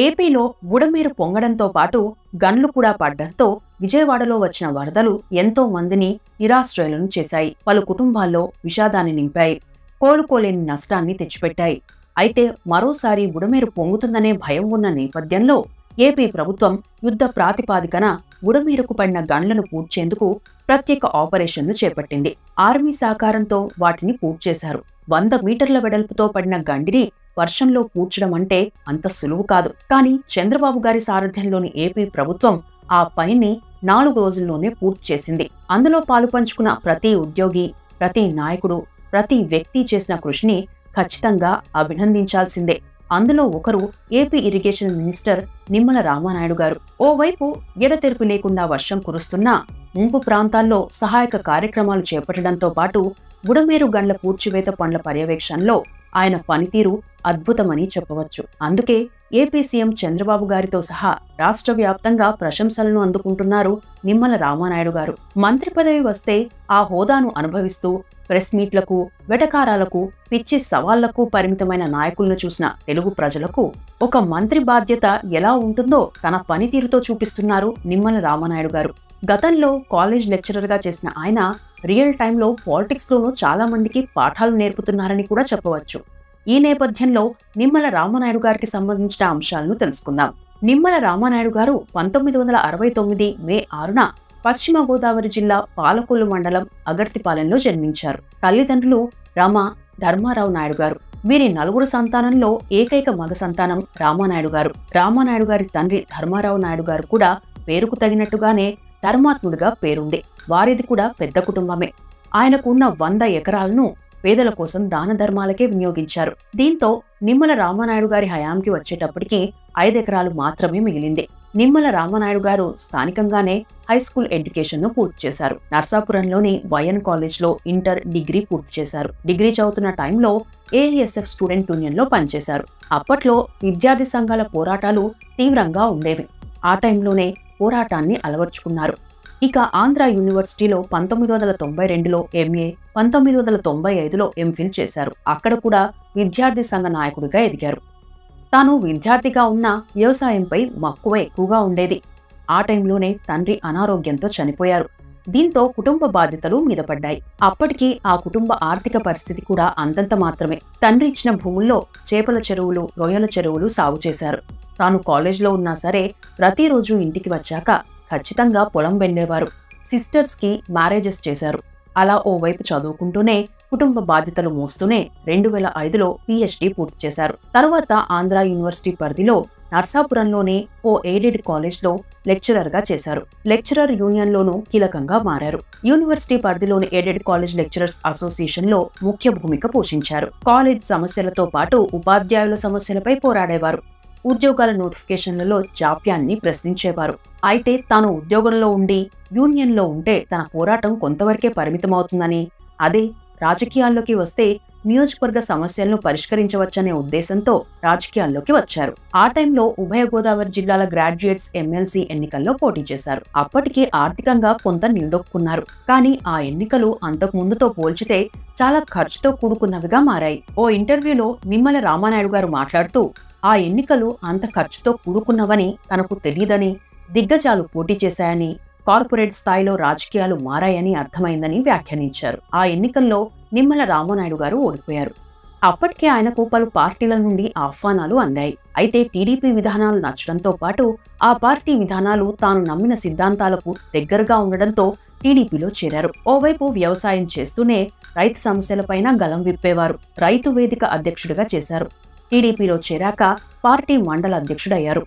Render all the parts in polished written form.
ఏపీలో బుడమేరు పొంగడంతో పాటు గన్లు కూడా పడ్డంతో విజయవాడలో వచ్చిన వరదలు ఎంతో మందిని నిరాశ్రయులను చేశాయి. పలు కుటుంబాల్లో విషాదాన్ని నింపాయి. కోలుకోలేని నష్టాన్ని తెచ్చిపెట్టాయి. అయితే మరోసారి బుడమేరు పొంగుతుందనే భయం ఉన్న నేపథ్యంలో ఏపీ ప్రభుత్వం యుద్ధ ప్రాతిపాదికన బుడమేరుకు పడిన గన్లను పూడ్చేందుకు ప్రత్యేక ఆపరేషన్ను చేపట్టింది. ఆర్మీ సహకారంతో వాటిని పూడ్చేశారు. 100 మీటర్ల వెడల్పుతో పడిన గండిని వర్షంలో పూడ్చడం అంటే అంత సులువు కాదు. కానీ చంద్రబాబు గారి సారథ్యంలోని ఏపీ ప్రభుత్వం ఆ పనిని 4 రోజుల్లోనే పూర్తి చేసింది. అందులో పాలుపంచుకున్న ప్రతి ఉద్యోగి, ప్రతి నాయకుడు, ప్రతి వ్యక్తి చేసిన కృషిని ఖచ్చితంగా అభినందించాల్సిందే. అందులో ఒకరు AP irrigation minister Nimmala Ramanaidu గారు. ఓవైపు ఎడతెరిపి లేకుండా వర్షం కురుస్తున్నా ముంపు ప్రాంతాల్లో సహాయక కార్యక్రమాలు చేపట్టడంతో పాటు బుడమేరు గండ్ల పూడ్చివేత పనుల పర్యవేక్షణలో ఆయన పనితీరు అద్భుతమని చెప్పవచ్చు. అందుకే ఏపీ సీఎం చంద్రబాబు గారితో సహా రాష్ట్ర వ్యాప్తంగా ప్రశంసలను అందుకుంటున్నారు నిమ్మల రామానాయుడు గారు. మంత్రి పదవి వస్తే ఆ హోదాను అనుభవిస్తూ ప్రెస్ మీట్లకు, వెటకారాలకు, పిచ్చి సవాళ్లకు పరిమితమైన నాయకులను చూసిన తెలుగు ప్రజలకు ఒక మంత్రి బాధ్యత ఎలా ఉంటుందో తన పనితీరుతో చూపిస్తున్నారు నిమ్మల రామానాయుడు గారు. గతంలో కాలేజ్ లెక్చరర్గా చేసిన ఆయన రియల్ టైంలో పాలిటిక్స్లోనూ చాలా మందికి పాఠాలు నేర్పుతున్నారని కూడా చెప్పవచ్చు. ఈ నేపథ్యంలో నిమ్మల రామానాయుడు గారికి సంబంధించిన అంశాలను తెలుసుకుందాం. నిమ్మల రామానాయుడు గారు 1969 మే 6న పశ్చిమ గోదావరి జిల్లా పాలకొల్లు మండలం అగర్తిపాలెంలో జన్మించారు. తల్లిదండ్రులు రమ, ధర్మారావు నాయుడు గారు. వీరి 4 సంతానంలో ఏకైక మగ సంతానం రామానాయుడు గారు. రామానాయుడు గారి తండ్రి ధర్మారావు నాయుడు గారు కూడా పేరుకు తగినట్టుగానే ధర్మాత్ముడిగా పేరుంది. వారిది కూడా పెద్ద కుటుంబమే. ఆయనకు ఉన్న 100 ఎకరాలను పేదల కోసం దాన ధర్మాలకే వినియోగించారు. దీంతో నిమ్మల రామానాయుడు గారి హయాంకి వచ్చేటప్పటికి 5 ఎకరాలు మాత్రమే మిగిలింది. నిమ్మల రామానాయుడు గారు స్థానికంగానే హైస్కూల్ ఎడ్యుకేషన్ను పూర్తి చేశారు. నర్సాపురంలోని వైఎన్ కాలేజ్లో ఇంటర్, డిగ్రీ పూర్తి చేశారు. డిగ్రీ చదువుతున్న టైంలో ఏఎస్ఎఫ్ స్టూడెంట్ యూనియన్లో పనిచేశారు. అప్పట్లో విద్యార్థి సంఘాల పోరాటాలు తీవ్రంగా ఉండేవి. ఆ టైంలోనే పోరాటాన్ని అలవర్చుకున్నారు. ఇక ఆంధ్ర యూనివర్సిటీలో 1992లో ఎంఏ, 1995లో ఎంఫిల్ చేశారు. అక్కడ కూడా విద్యార్థి సంఘ నాయకుడిగా ఎదిగారు. తాను విద్యార్థిగా ఉన్న వ్యవసాయంపై మక్కువ ఎక్కువగా ఉండేది. ఆ టైంలోనే తండ్రి అనారోగ్యంతో చనిపోయారు. దీంతో కుటుంబ బాధ్యతలు మీద పడ్డాయి. అప్పటికి ఆ కుటుంబ ఆర్థిక పరిస్థితి కూడా అంతంత మాత్రమే. తండ్రి ఇచ్చిన భూముల్లో చేపల చెరువులు, రొయ్యల చెరువులు సాగు చేశారు. తాను కాలేజ్లో ఉన్నా సరే ప్రతిరోజు ఇంటికి వచ్చాక ఖచ్చితంగా పొలం వెళ్లేవారు. సిస్టర్స్కి మ్యారేజెస్ చేశారు. అలా ఓవైపు చదువుకుంటూనే కుటుంబ బాధ్యతలు మోస్తూనే 2005లో PhD పూర్తి చేశారు. తర్వాత ఆంధ్ర యూనివర్సిటీ పరిధిలో నర్సాపురంలోని ఓ ఎయిడెడ్ కాలేజ్లో లెక్చరర్గా చేశారు. లెక్చరర్ యూనియన్లోనూ కీలకంగా మారారు. యూనివర్సిటీ పరిధిలోని ఎయిడెడ్ కాలేజ్ లెక్చరర్స్ అసోసియేషన్లో ముఖ్య భూమిక పోషించారు. కాలేజ్ సమస్యలతో పాటు ఉపాధ్యాయుల సమస్యలపై పోరాడేవారు. ఉద్యోగాల నోటిఫికేషన్లలో జాప్యాన్ని ప్రశ్నించేవారు. అయితే తాను ఉద్యోగంలో ఉండి యూనియన్లో ఉంటే తన పోరాటం కొంతవరకే పరిమితమవుతుందని, అదే రాజకీయాల్లోకి వస్తే నియోజకవర్గ సమస్యలను పరిష్కరించవచ్చనే ఉద్దేశంతో రాజకీయాల్లోకి వచ్చారు. ఆ టైంలో ఉభయ గోదావరి జిల్లాల గ్రాడ్యుయేట్స్ ఎమ్మెల్సీ ఎన్నికల్లో పోటీ చేశారు. అప్పటికే ఆర్థికంగా కొంత నిలదొక్కున్నారు. కానీ ఆ ఎన్నికలు అంతకు ముందుతో పోల్చితే చాలా ఖర్చుతో కూడుకున్నవిగా మారాయి. ఓ ఇంటర్వ్యూలో నిమ్మల రామానాయుడు గారు మాట్లాడుతూ ఆ ఎన్నికలు అంత ఖర్చుతో కూడుకున్నవని తనకు తెలియదని, దిగ్గజాలు పోటీ చేశాయని, కార్పొరేట్ స్థాయిలో రాజకీయాలు మారాయని అర్థమైందని వ్యాఖ్యానించారు. ఆ ఎన్నికల్లో నిమ్మల రామానాయుడు గారు ఓడిపోయారు. అప్పటికే ఆయనకు పలు పార్టీల నుండి ఆహ్వానాలు అందాయి. అయితే టీడీపీ విధానాలు నచ్చడంతో పాటు ఆ పార్టీ విధానాలు తాను నమ్మిన సిద్ధాంతాలకు దగ్గరగా ఉండడంతో టీడీపీలో చేరారు. ఓవైపు వ్యవసాయం చేస్తూనే రైతు సమస్యలపైన గలం విప్పేవారు. రైతు వేదిక అధ్యక్షుడిగా చేశారు. టీడీపీలో చేరాక పార్టీ మండల అధ్యక్షుడయ్యారు.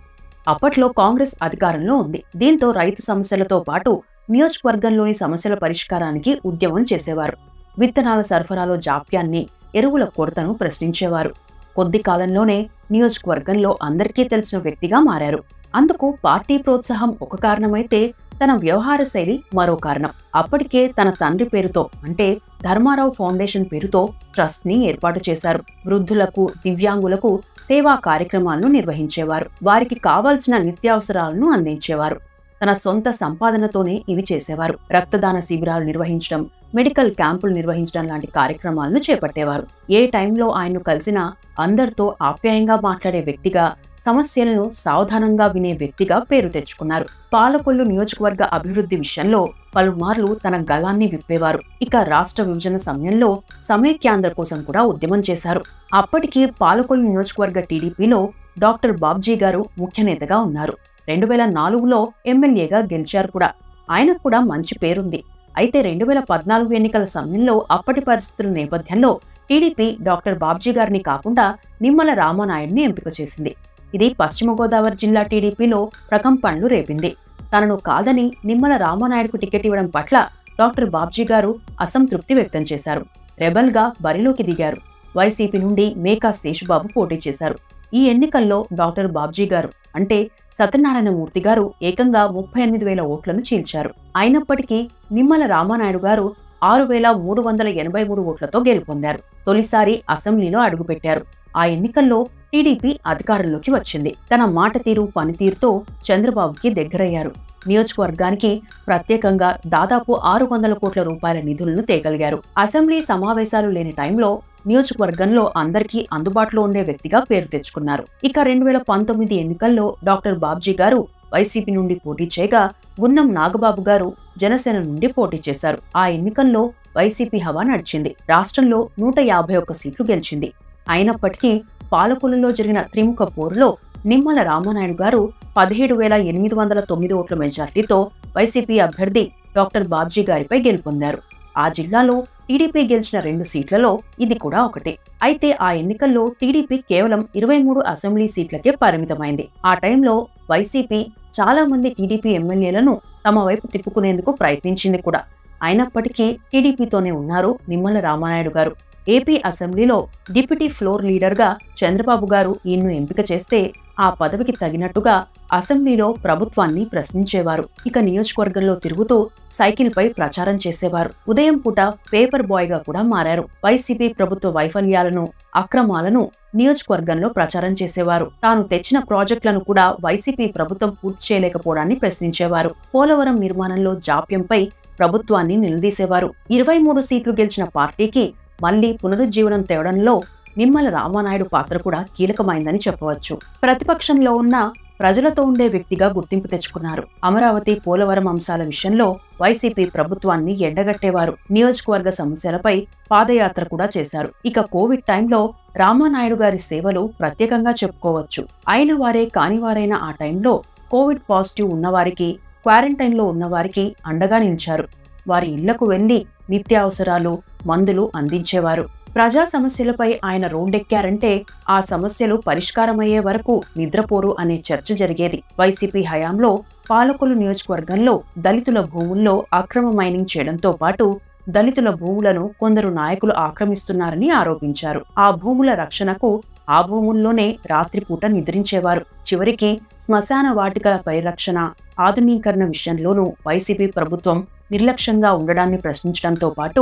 అప్పట్లో కాంగ్రెస్ అధికారంలో ఉంది. దీంతో రైతు సమస్యలతో పాటు నియోజకవర్గంలోని సమస్యల పరిష్కారానికి ఉద్యమం చేసేవారు. విత్తనాల సరఫరాలో జాప్యాన్ని, ఎరువుల కొరతను ప్రశ్నించేవారు. కొద్ది కాలంలోనే నియోజకవర్గంలో అందరికీ తెలిసిన వ్యక్తిగా మారారు. అందుకు పార్టీ ప్రోత్సాహం ఒక కారణమైతే తన వ్యవహార శైలి మరో కారణం. అప్పటికే తన తండ్రి పేరుతో అంటే ధర్మారావు ఫౌండేషన్ పేరుతో ట్రస్ట్ ని ఏర్పాటు చేశారు. వృద్ధులకు, దివ్యాంగులకు సేవా కార్యక్రమాలను నిర్వహించేవారు. వారికి కావాల్సిన నిత్యావసరాలను అందించేవారు. తన సొంత సంపాదనతోనే ఇవి చేసేవారు. రక్తదాన శిబిరాలు నిర్వహించడం, మెడికల్ క్యాంపులు నిర్వహించడం లాంటి కార్యక్రమాలను చేపట్టేవారు. ఏ టైంలో ఆయన్ను కలిసినా అందరితో ఆప్యాయంగా మాట్లాడే వ్యక్తిగా, సమస్యలను సావధానంగా వినే వ్యక్తిగా పేరు తెచ్చుకున్నారు. పాలకొల్లు నియోజకవర్గ అభివృద్ధి విషయంలో పలుమార్లు తన గళాన్ని విప్పేవారు. ఇక రాష్ట్ర విభజన సమయంలో సమైక్యాంధ్ర కోసం కూడా ఉద్యమం చేశారు. అప్పటికి పాలకొల్లు నియోజకవర్గ టీడీపీలో డాక్టర్ బాబ్జీ గారు ముఖ్య నేతగా ఉన్నారు. 2004లో ఎమ్మెల్యేగా గెలిచారు కూడా. ఆయనకు కూడా మంచి పేరుంది. అయితే 2014 ఎన్నికల సమయంలో అప్పటి పరిస్థితుల నేపథ్యంలో టీడీపీ డాక్టర్ బాబ్జీ గారిని కాకుండా నిమ్మల రామానాయుడిని ఎంపిక చేసింది. ఇది పశ్చిమ గోదావరి జిల్లా టీడీపీలో ప్రకంపనలు రేపింది. తనను కాదని నిమ్మల రామానాయుడుకు టికెట్ ఇవ్వడం పట్ల డాక్టర్ బాబ్జీ గారు అసంతృప్తి వ్యక్తం చేశారు. రెబల్గా బరిలోకి దిగారు. వైసీపీ నుండి మేకా శేషుబాబు పోటీ చేశారు. ఈ ఎన్నికల్లో డాక్టర్ బాబ్జీ గారు అంటే సత్యనారాయణమూర్తి గారు ఏకంగా 38,000 ఓట్లను చీల్చారు. అయినప్పటికీ నిమ్మల రామానాయుడు గారు 6,383 ఓట్లతో గెలుపొందారు. తొలిసారి అసెంబ్లీలో అడుగుపెట్టారు. ఆ ఎన్నికల్లో టీడీపీ అధికారంలోకి వచ్చింది. తన మాట తీరు, పనితీరుతో చంద్రబాబుకి దగ్గరయ్యారు. నియోజకవర్గానికి ప్రత్యేకంగా దాదాపు 600 కోట్ల రూపాయల నిధులను తేగలిగారు. అసెంబ్లీ సమావేశాలు లేని టైంలో నియోజకవర్గంలో అందరికీ అందుబాటులో ఉండే వ్యక్తిగా పేరు తెచ్చుకున్నారు. ఇక 2019 ఎన్నికల్లో డాక్టర్ బాబ్జీ గారు వైసీపీ నుండి పోటీ చేయగా గున్నం నాగబాబు గారు జనసేన నుండి పోటీ చేశారు. ఆ ఎన్నికల్లో వైసీపీ హవా నడిచింది. రాష్ట్రంలో 151 సీట్లు గెలిచింది. అయినప్పటికీ పాలకొల్లులో జరిగిన త్రిముఖ పోరులో నిమ్మల రామానాయుడు గారు 17,809 ఓట్ల మెజార్టీతో వైసీపీ అభ్యర్థి డాక్టర్ బాబ్జీ గారిపై గెలుపొందారు. ఆ జిల్లాలో టీడీపీ గెలిచిన 2 సీట్లలో ఇది కూడా ఒకటి. అయితే ఆ ఎన్నికల్లో టీడీపీ కేవలం 23 అసెంబ్లీ సీట్లకే పరిమితమైంది. ఆ టైంలో వైసీపీ చాలా మంది టీడీపీ ఎమ్మెల్యేలను తమ వైపు తిప్పుకునేందుకు ప్రయత్నించింది కూడా. అయినప్పటికీ టీడీపీతోనే ఉన్నారు నిమ్మల రామానాయుడు గారు. ఏపీ అసెంబ్లీలో డిప్యూటీ ఫ్లోర్ లీడర్గా చంద్రబాబు గారు ఈయన్ను ఎంపిక చేస్తే ఆ పదవికి తగినట్టుగా అసెంబ్లీలో ప్రభుత్వాన్ని ప్రశ్నించేవారు. ఇక నియోజకవర్గంలో తిరుగుతూ సైకిల్పై ప్రచారం చేసేవారు. ఉదయం పూట పేపర్ బాయ్గా కూడా మారారు. వైసీపీ ప్రభుత్వ వైఫల్యాలను, అక్రమాలను నియోజకవర్గంలో ప్రచారం చేసేవారు. తాను తెచ్చిన ప్రాజెక్టులను కూడా వైసీపీ ప్రభుత్వం పూర్తి చేయలేకపోవడాన్ని ప్రశ్నించేవారు. పోలవరం నిర్మాణంలో జాప్యంపై ప్రభుత్వాన్ని నిలదీసేవారు. 23 సీట్లు గెలిచిన పార్టీకి మళ్లీ పునరుజ్జీవనం తేవడంలో నిమ్మల రామానాయుడు పాత్ర కూడా కీలకమైందని చెప్పవచ్చు. ప్రతిపక్షంలో ఉన్న ప్రజలతో ఉండే వ్యక్తిగా గుర్తింపు తెచ్చుకున్నారు. అమరావతి, పోలవరం అంశాల విషయంలో వైసీపీ ప్రభుత్వాన్ని ఎండగట్టేవారు. నియోజకవర్గ సమస్యలపై పాదయాత్ర కూడా చేశారు. ఇక కోవిడ్ టైంలో రామానాయుడు గారి సేవలు ప్రత్యేకంగా చెప్పుకోవచ్చు. అయిన వారే కానివారైనా ఆ టైంలో కోవిడ్ పాజిటివ్ ఉన్నవారికి, క్వారంటైన్లో ఉన్నవారికి అండగా నిలిచారు. వారి ఇళ్లకు వెళ్లి నిత్యావసరాలు, మందులు అందించేవారు. ప్రజా సమస్యలపై ఆయన రోడ్డెక్కారంటే ఆ సమస్యలు పరిష్కారమయ్యే వరకు నిద్రపోరు అనే చర్చ జరిగేది. వైసీపీ హయాంలో పాలకొల్లు నియోజకవర్గంలో దళితుల భూముల్లో అక్రమ మైనింగ్ చేయడంతో పాటు దళితుల భూములను కొందరు నాయకులు ఆక్రమిస్తున్నారని ఆరోపించారు. ఆ భూముల రక్షణకు ఆ భూముల్లోనే రాత్రిపూట నిద్రించేవారు. చివరికి శ్మశాన వాటికల పరిరక్షణ, ఆధునీకరణ విషయంలోనూ వైసీపీ ప్రభుత్వం నిర్లక్ష్యంగా ఉండడాన్ని ప్రశ్నించడంతో పాటు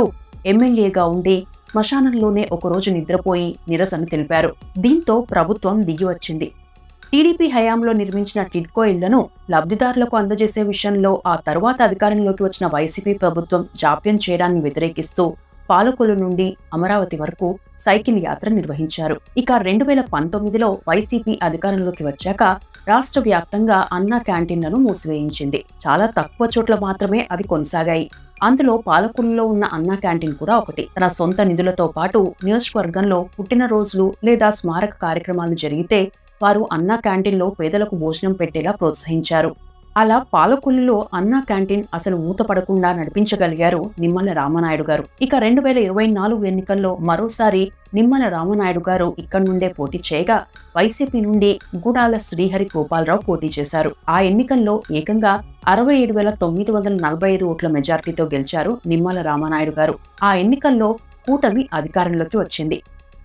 ఎమ్మెల్యేగా ఉండి శ్మశానంలోనే ఒకరోజు నిద్రపోయి నిరసన తెలిపారు. దీంతో ప్రభుత్వం దిగివచ్చింది. టీడీపీ హయాంలో నిర్మించిన టిడ్కో ఇళ్లను లబ్ధిదారులకు అందజేసే విషయంలో ఆ తరువాత అధికారంలోకి వచ్చిన వైసీపీ ప్రభుత్వం జాప్యం చేయడాన్ని వ్యతిరేకిస్తూ పాలకొల్లు నుండి అమరావతి వరకు సైకిల్ యాత్ర నిర్వహించారు. ఇక 2019లో వైసీపీ అధికారంలోకి వచ్చాక రాష్ట్ర వ్యాప్తంగా అన్నా క్యాంటీన్లను మూసివేయించింది. చాలా తక్కువ చోట్ల మాత్రమే అవి కొనసాగాయి. అందులో పాలకొల్లులో ఉన్న అన్నా క్యాంటీన్ కూడా ఒకటి. తన సొంత నిధులతో పాటు నియోజకవర్గంలో పుట్టినరోజులు లేదా స్మారక కార్యక్రమాలు జరిగితే వారు అన్నా క్యాంటీన్లో పేదలకు భోజనం పెట్టేలా ప్రోత్సహించారు. అలా పాలకొల్లులో అన్నా క్యాంటీన్ అసలు మూతపడకుండా నడిపించగలిగారు నిమ్మల రామానాయుడు గారు. ఇక 2024 ఎన్నికల్లో మరోసారి నిమ్మల రామానాయుడు గారు ఇక్కడి నుండే పోటీ చేయగా వైసీపీ నుండి గూడాల శ్రీహరి గోపాలరావు పోటీ చేశారు. ఆ ఎన్నికల్లో ఏకంగా 67,945 ఓట్ల మెజార్టీతో గెలిచారు నిమ్మల రామానాయుడు గారు. ఆ ఎన్నికల్లో కూటమి అధికారంలోకి వచ్చింది.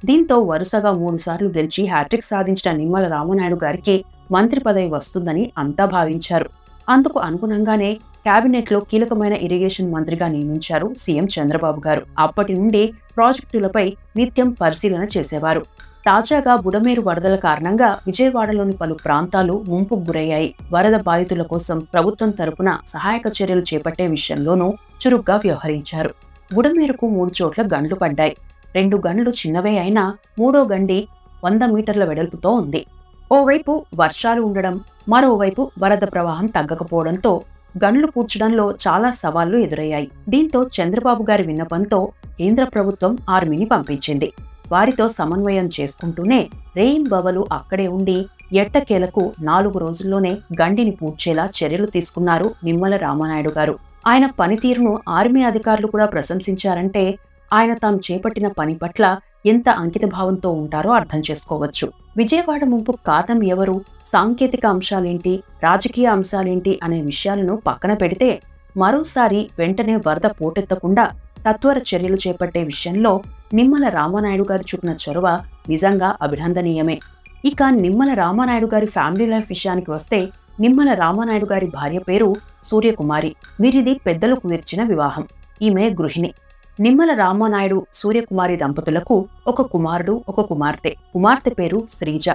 దీంతో వరుసగా 3 సార్లు గెలిచి హ్యాట్రిక్ సాధించిన నిమ్మల రామానాయుడు గారికి మంత్రి పదవి వస్తుందని అంతా భావించారు. అందుకు అనుగుణంగానే కేబినెట్లో కీలకమైన ఇరిగేషన్ మంత్రిగా నియమించారు సీఎం చంద్రబాబు గారు. అప్పటి నుండి ప్రాజెక్టులపై నిత్యం పరిశీలన చేసేవారు. తాజాగా బుడమేరు వరదల కారణంగా విజయవాడలోని పలు ప్రాంతాలు ముంపుకు గురయ్యాయి. వరద బాధితుల కోసం ప్రభుత్వం తరపున సహాయక చర్యలు చేపట్టే విషయంలోనూ చురుగ్గా వ్యవహరించారు. బుడమేరుకు 3 చోట్ల గండ్లు పడ్డాయి. 2 గండ్లు చిన్నవే అయినా 3వ గండి 100 మీటర్ల వెడల్పుతో ఉంది. ఓవైపు వర్షాలు ఉండడం, మరోవైపు వరద ప్రవాహం తగ్గకపోవడంతో గనులు పూడ్చడంలో చాలా సవాళ్లు ఎదురయ్యాయి. దీంతో చంద్రబాబు గారి విన్నపంతో కేంద్ర ప్రభుత్వం ఆర్మీని పంపించింది. వారితో సమన్వయం చేసుకుంటూనే రేయింబవలు అక్కడే ఉండి ఎట్టకేలకు 4 రోజుల్లోనే గండిని పూడ్చేలా చర్యలు తీసుకున్నారు నిమ్మల రామానాయుడు గారు. ఆయన పనితీరును ఆర్మీ అధికారులు కూడా ప్రశంసించారంటే ఆయన తాను చేపట్టిన పని పట్ల ఎంత అంకితభావంతో ఉంటారో అర్థం చేసుకోవచ్చు. విజయవాడ ముంపు కారణం ఎవరు, సాంకేతిక అంశాలేంటి, రాజకీయ అంశాలేంటి అనే విషయాలను పక్కన పెడితే మరోసారి వెంటనే వరద పోటెత్తకుండా సత్వర చర్యలు చేపట్టే విషయంలో నిమ్మల రామానాయుడు గారు చూపిన చొరవ నిజంగా అభినందనీయమే. ఇక నిమ్మల రామానాయుడు గారి ఫ్యామిలీ లైఫ్ విషయానికి వస్తే నిమ్మల రామానాయుడు గారి భార్య పేరు సూర్యకుమారి. వీరిది పెద్దలు కుదిర్చిన వివాహం. ఈమె గృహిణి. నిమ్మల రామానాయుడు సూర్యకుమారి దంపతులకు ఒక కుమారుడు, ఒక కుమార్తె. కుమార్తె పేరు శ్రీజ.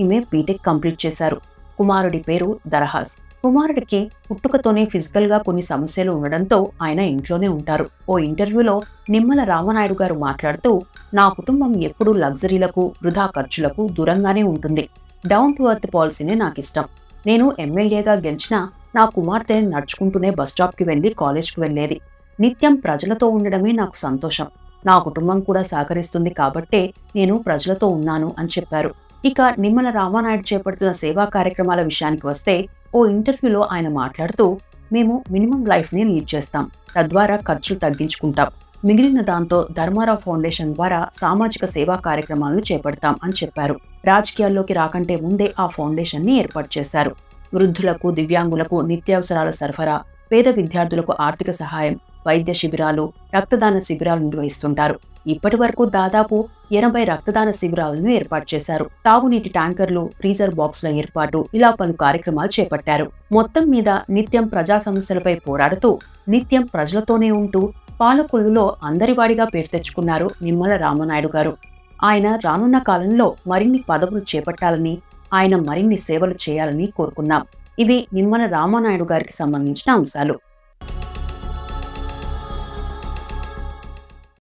ఈమె బీటెక్ కంప్లీట్ చేశారు. కుమారుడి పేరు దరహాస్. కుమారుడికి పుట్టుకతోనే ఫిజికల్ గా కొన్ని సమస్యలు ఉండడంతో ఆయన ఇంట్లోనే ఉంటారు. ఓ ఇంటర్వ్యూలో నిమ్మల రామానాయుడు గారు మాట్లాడుతూ, నా కుటుంబం ఎప్పుడూ లగ్జరీలకు, వృధా ఖర్చులకు దూరంగానే ఉంటుంది. డౌన్ టు ఎర్త్ పాలసీనే నాకిష్టం. నేను ఎమ్మెల్యేగా గెలిచినా నా కుమార్తె నడుచుకుంటూనే బస్టాప్కి వెళ్లి కాలేజ్కి వెళ్లేది. నిత్యం ప్రజలతో ఉండడమే నాకు సంతోషం. నా కుటుంబం కూడా సహకరిస్తుంది కాబట్టే నేను ప్రజలతో ఉన్నాను అని చెప్పారు. ఇక నిమ్మల రామానాయుడు చేపడుతున్న సేవా కార్యక్రమాల విషయానికి వస్తే ఓ ఇంటర్వ్యూలో ఆయన మాట్లాడుతూ, మేము మినిమం లైఫ్ని లీడ్ చేస్తాం. తద్వారా ఖర్చులు తగ్గించుకుంటాం. మిగిలిన దాంతో ధర్మారావు ఫౌండేషన్ ద్వారా సామాజిక సేవా కార్యక్రమాలను చేపడతాం అని చెప్పారు. రాజకీయాల్లోకి రాకంటే ముందే ఆ ఫౌండేషన్ని ఏర్పాటు చేశారు. వృద్ధులకు, దివ్యాంగులకు నిత్యావసరాల సరఫరా, పేద విద్యార్థులకు ఆర్థిక సహాయం, వైద్య శిబిరాలు, రక్తదాన శిబిరాలు నిర్వహిస్తుంటారు. ఇప్పటి వరకు దాదాపు 80 రక్తదాన శిబిరాలను ఏర్పాటు చేశారు. తాగునీటి ట్యాంకర్లు, ఫ్రీజర్ బాక్సుల ఏర్పాటు, ఇలా పలు కార్యక్రమాలు చేపట్టారు. మొత్తం మీద నిత్యం ప్రజా సమస్యలపై పోరాడుతూ నిత్యం ప్రజలతోనే ఉంటూ పాలకొల్లులో అందరివాడిగా పేరు తెచ్చుకున్నారు నిమ్మల రామానాయుడు గారు. ఆయన రానున్న కాలంలో మరిన్ని పదవులు చేపట్టాలని, ఆయన మరిన్ని సేవలు చేయాలని కోరుకుందాం. ఇవి నిమ్మల రామానాయుడు గారికి సంబంధించిన అంశాలు.